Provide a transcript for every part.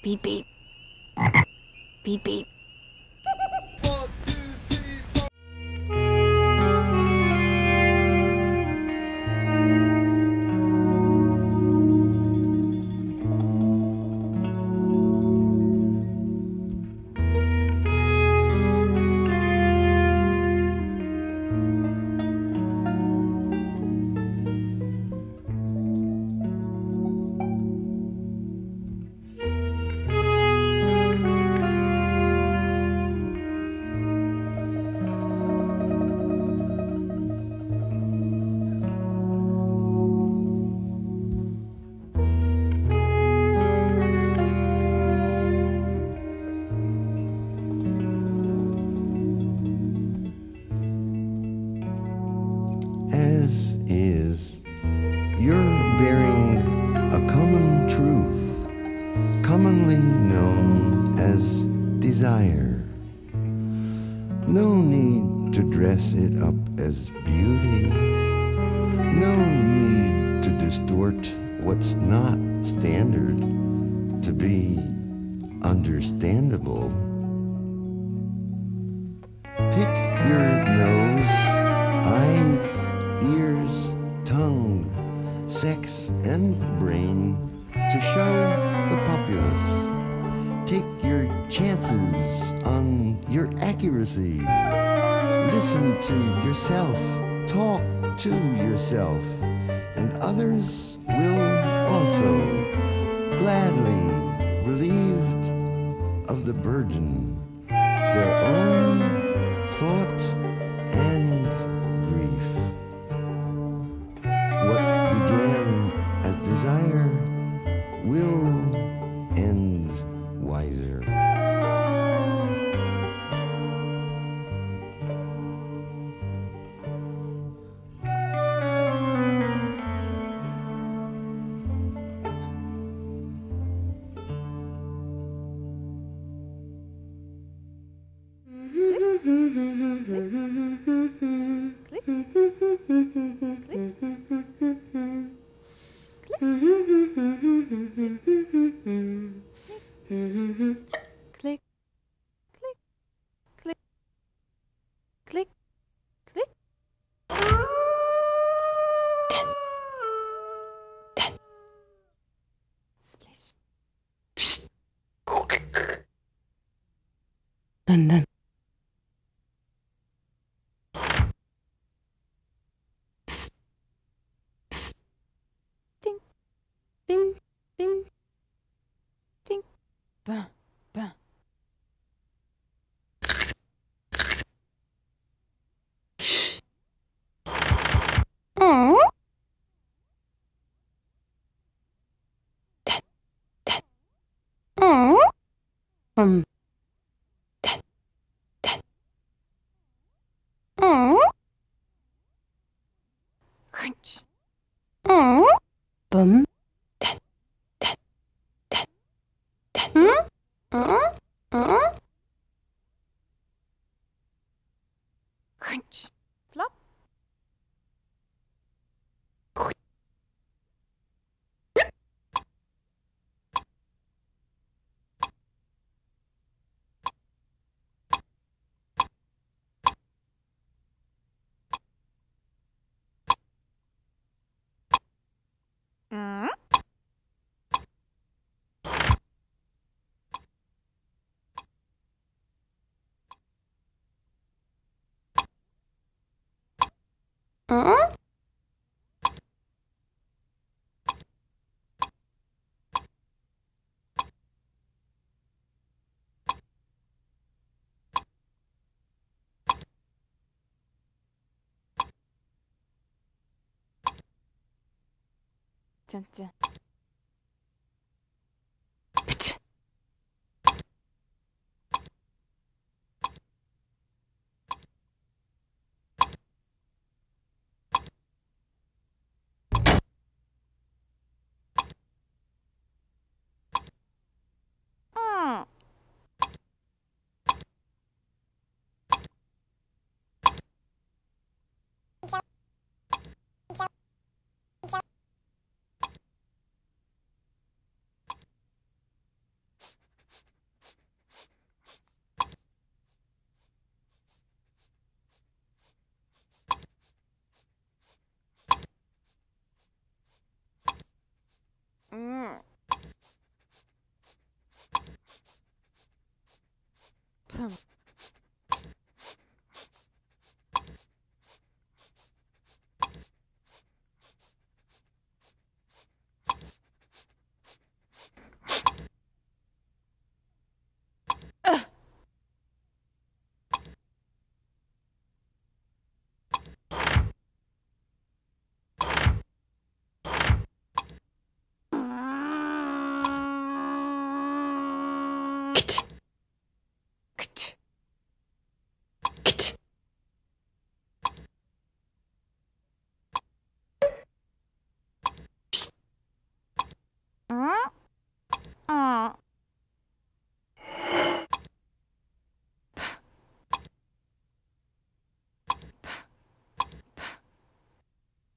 Beat beat. Beat beat. As is, you're bearing a common truth, commonly known as desire. No need to dress it up as beauty. No need to distort what's not standard to be understandable. Pick your nose, eyes, ears, tongue, sex, and brain to show the populace. Take your chances on your accuracy. Listen to yourself, talk to yourself, and others will also, gladly relieved of the burden, their own thought and grief. What began as desire will end wiser. Click, click, click, click, click. Ten. Splish. Psst. Dun. Psst. Psst. Ding, ding, ding, ding. Bah. Bah. Oh. Ten. Oh. Ten. Oh. Crunch. Oh. Bum. Ten. Crunch. Flop. Dun. Pch.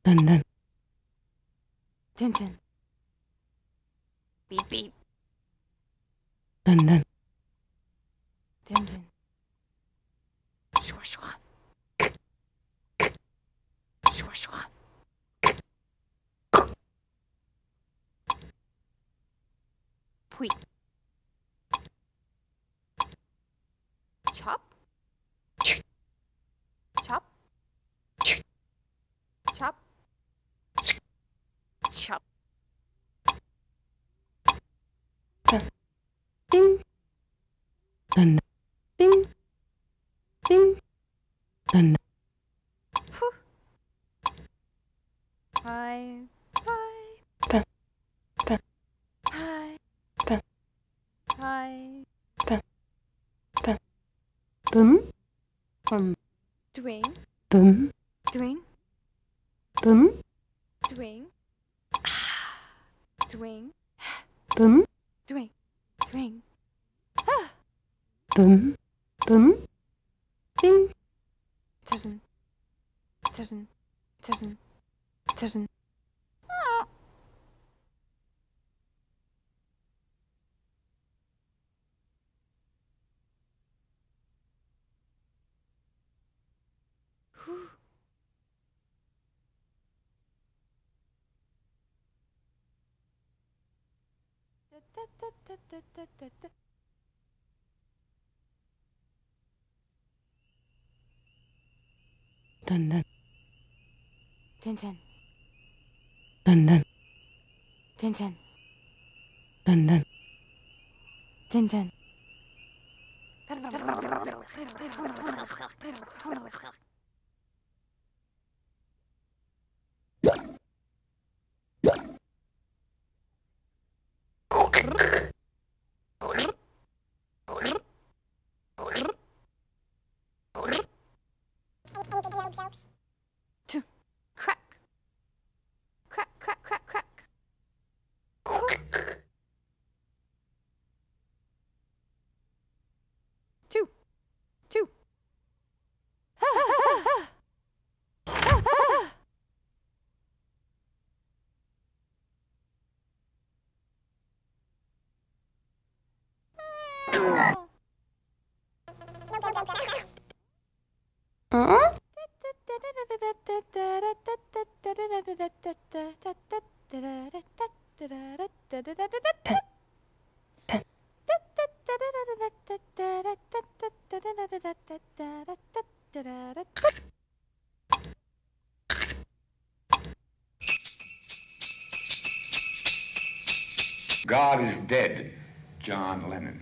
Dun dun. Dun dun. Beep beep. Dun dun. Dun dun. Shwa shwa. Shwa shwa. Pui. Chop. Chop. Chop. Chop. Ding. Dun. Ding. Ding. Dun. Pooh. Hi. Hi. Hi. Hi. Hi. Boom. Doing. Boom. Doing. Boom. Doing. Doing. Boom. Doing. Doing. Boom. Boom. Ding. Dun. Dun. Dun. Dun. Dun dun. Dun dun. Dun dun. Dun dun. Dun dun. Dun dun. Crack. Crack, crack, crack, crack. Two. Two. God is dead, John Lennon.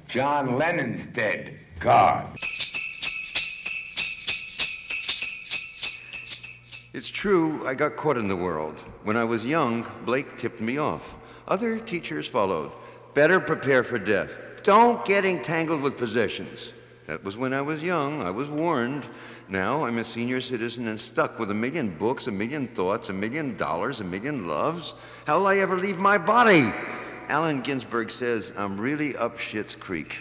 John Lennon's dead, God. It's true, I got caught in the world. When I was young, Blake tipped me off. Other teachers followed. Better prepare for death. Don't get entangled with possessions. That was when I was young. I was warned. Now I'm a senior citizen and stuck with 1,000,000 books, 1,000,000 thoughts, $1,000,000, 1,000,000 loves. How'll I ever leave my body? Allen Ginsberg says I'm really up Schitt's Creek.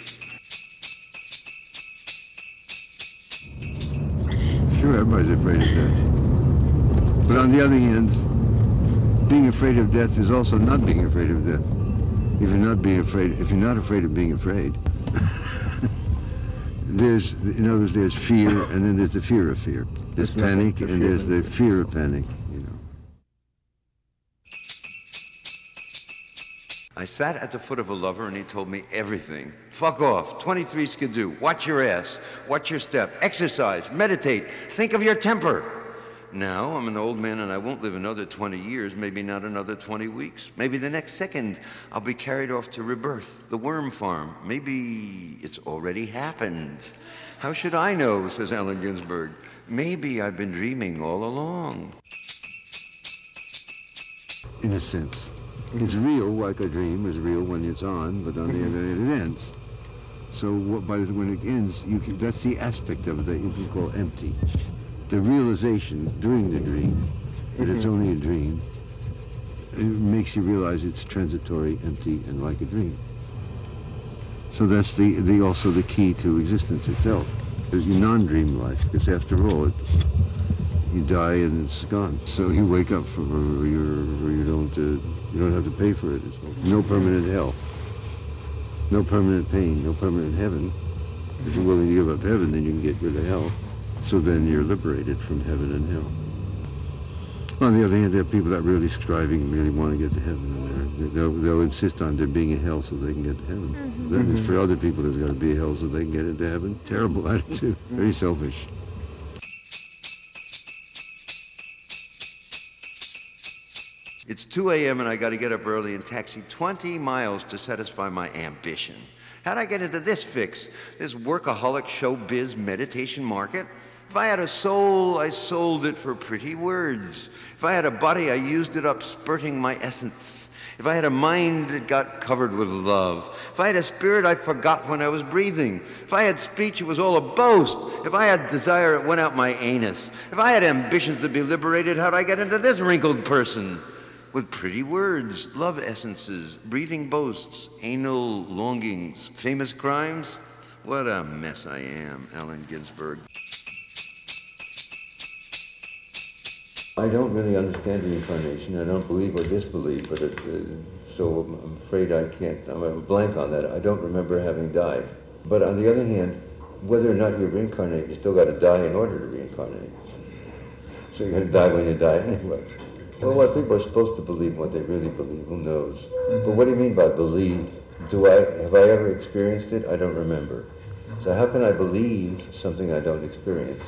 Sure, everybody's afraid of death. But on the other hand, being afraid of death is also not being afraid of death. If you're not afraid of being afraid, in other words, there's fear, and then there's the fear of fear. There's panic, and there's the fear of panic, you know. I sat at the foot of a lover and he told me everything. Fuck off, 23 skidoo, watch your ass, watch your step, exercise, meditate, think of your temper. Now I'm an old man and I won't live another 20 years, maybe not another 20 weeks. Maybe the next second I'll be carried off to rebirth, the worm farm. Maybe it's already happened. How should I know, says Allen Ginsberg. Maybe I've been dreaming all along. In a sense. It's real, like a dream is real when it's on, but on the other hand, it ends. So when it ends, that's the aspect of it that you can call empty. The realization during the dream that it's only a dream, it makes you realize it's transitory, empty, and like a dream. So that's also the key to existence itself. There's your non-dream life, because after all, you die and it's gone. So you wake up or you don't have to pay for it. No permanent hell, no permanent pain, no permanent heaven. If you're willing to give up heaven, then you can get rid of hell. So then you're liberated from heaven and hell. On the other hand, there are people that are really striving, really want to get to heaven. They'll insist on there being a hell so they can get to heaven. That means for other people, there's got to be a hell so they can get into heaven. Terrible attitude. Very selfish. It's 2 a.m. and I got to get up early and taxi 20 miles to satisfy my ambition. How'd I get into this fix? This workaholic showbiz meditation market? If I had a soul, I sold it for pretty words. If I had a body, I used it up spurting my essence. If I had a mind, it got covered with love. If I had a spirit, I forgot when I was breathing. If I had speech, it was all a boast. If I had desire, it went out my anus. If I had ambitions to be liberated, how'd I get into this wrinkled person? With pretty words, love essences, breathing boasts, anal longings, famous crimes. What a mess I am, Allen Ginsberg. I don't really understand reincarnation. I don't believe or disbelieve, but so I'm afraid I can't. I'm blank on that. I don't remember having died. But on the other hand, whether or not you reincarnate, you still got to die in order to reincarnate. So you're going to die when you die anyway. Well, what people are supposed to believe, what they really believe, who knows? But what do you mean by believe? Have I ever experienced it? I don't remember. So how can I believe something I don't experience?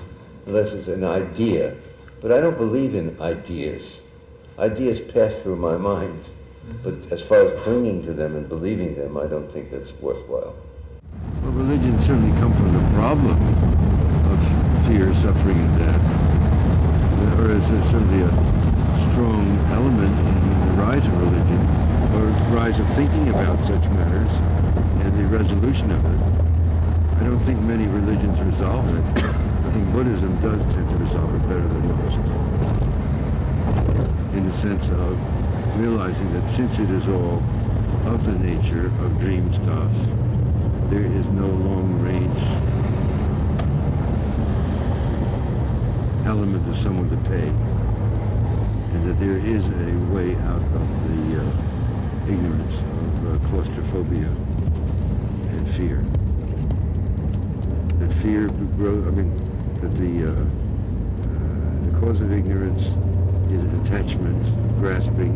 Unless it's an idea. But I don't believe in ideas. Ideas pass through my mind. But as far as clinging to them and believing them, I don't think that's worthwhile. Well, religion certainly comes from the problem of fear, suffering, and death. Or is there certainly a strong element in the rise of religion, or the rise of thinking about such matters, and the resolution of it. I don't think many religions resolve it. I think Buddhism does tend to resolve it better than most, in the sense of realizing that since it is all of the nature of dream stuff, there is no long-range element of someone to pay, and that there is a way out of the ignorance of claustrophobia and fear. That fear grows, that the cause of ignorance is attachment, grasping,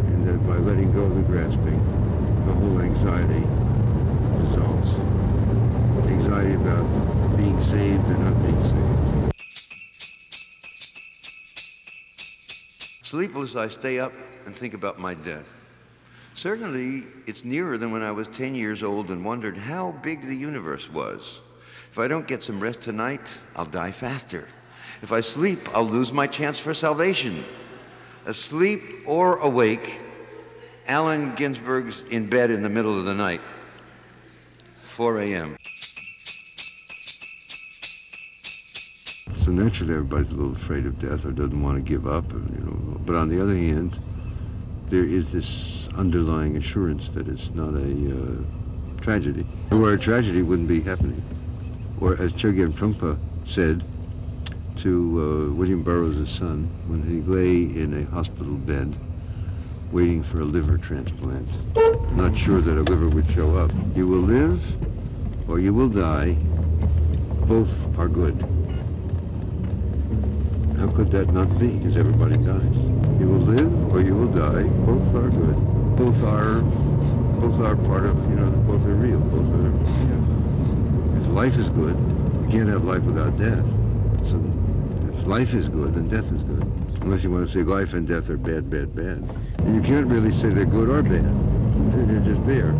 and that by letting go of the grasping, the whole anxiety dissolves. Anxiety about being saved or not being saved. Sleepless, I stay up and think about my death. Certainly, it's nearer than when I was 10 years old and wondered how big the universe was. If I don't get some rest tonight, I'll die faster. If I sleep, I'll lose my chance for salvation. Asleep or awake, Allen Ginsberg's in bed in the middle of the night, 4 a.m. So naturally, everybody's a little afraid of death or doesn't want to give up, But on the other hand, there is this underlying assurance that it's not a tragedy. Where a tragedy wouldn't be happening. Or as Chogyam Trungpa said to William Burroughs' son when he lay in a hospital bed waiting for a liver transplant, not sure that a liver would show up. You will live or you will die. Both are good. How could that not be? Because everybody dies. You will live or you will die. Both are good. Both are part of, both are real. Both are, If life is good, you can't have life without death. So if life is good, then death is good. Unless you want to say life and death are bad, bad, bad. And you can't really say they're good or bad. They're just there.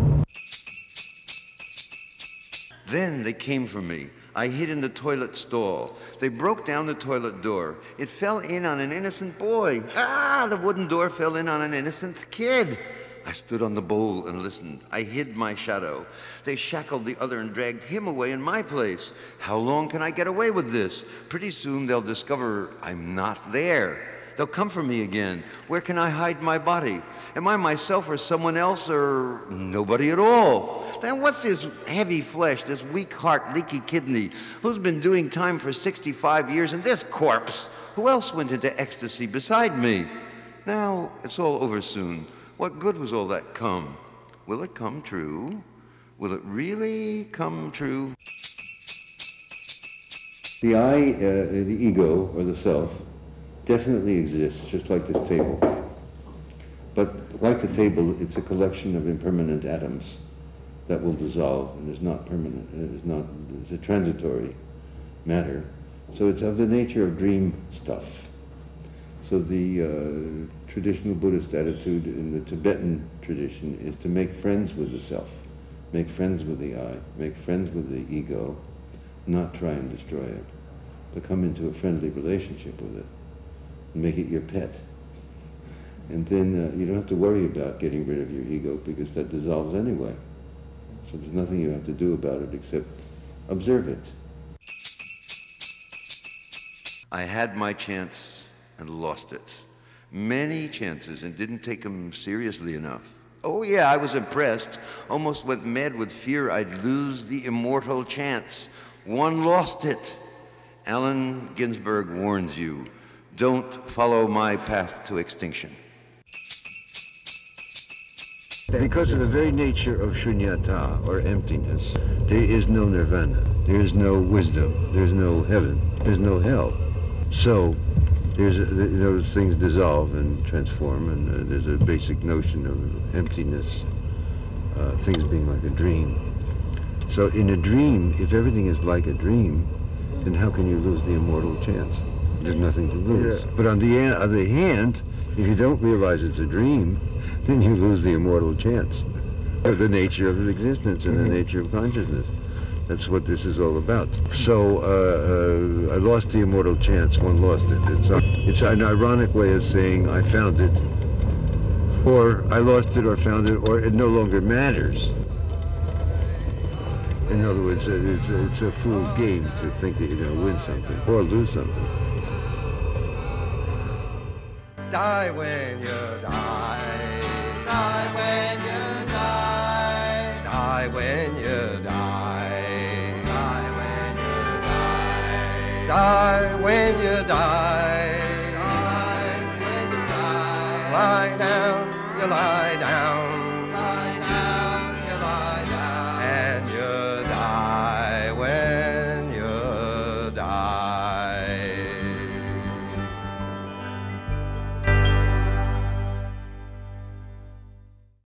Then they came for me. I hid in the toilet stall. They broke down the toilet door. It fell in on an innocent boy. The wooden door fell in on an innocent kid. I stood on the bowl and listened. I hid my shadow. They shackled the other and dragged him away in my place. How long can I get away with this? Pretty soon they'll discover I'm not there. They'll come for me again. Where can I hide my body? Am I myself or someone else or nobody at all? Then what's this heavy flesh, this weak heart, leaky kidney, who's been doing time for 65 years, and this corpse? Who else went into ecstasy beside me? Now, it's all over soon. What good was all that come? Will it come true? Will it really come true? The I, the ego, or the self, definitely exists, just like this table. But like the table, it's a collection of impermanent atoms that will dissolve and is not permanent. It's a transitory matter. So it's of the nature of dream stuff. So the traditional Buddhist attitude in the Tibetan tradition is to make friends with the self, make friends with the I, make friends with the ego, not try and destroy it, but come into a friendly relationship with it and make it your pet. And then you don't have to worry about getting rid of your ego because that dissolves anyway. So there's nothing you have to do about it except observe it. I had my chance and lost it. Many chances and didn't take them seriously enough. Oh yeah, I was impressed. Almost went mad with fear I'd lose the immortal chance. One lost it. Allen Ginsberg warns you, don't follow my path to extinction. Because of the very nature of shunyata, or emptiness, there is no nirvana, there is no wisdom, there's no heaven, there's no hell. So, those things dissolve and transform, and there's a basic notion of emptiness, things being like a dream. So in a dream, if everything is like a dream, then how can you lose the immortal chance? There's nothing to lose. Yeah. But on the other hand, if you don't realize it's a dream, then you lose the immortal chance of the nature of existence and the nature of consciousness. That's what this is all about. So I lost the immortal chance. One lost it. It's an ironic way of saying I found it, or I lost it or found it, or it no longer matters. In other words, it's a fool's game to think that you're going to win something or lose something. Die when you die. Die when you die. Die when you die. Die when you die. Die when you die. Die when you die. Lie down, you lie down.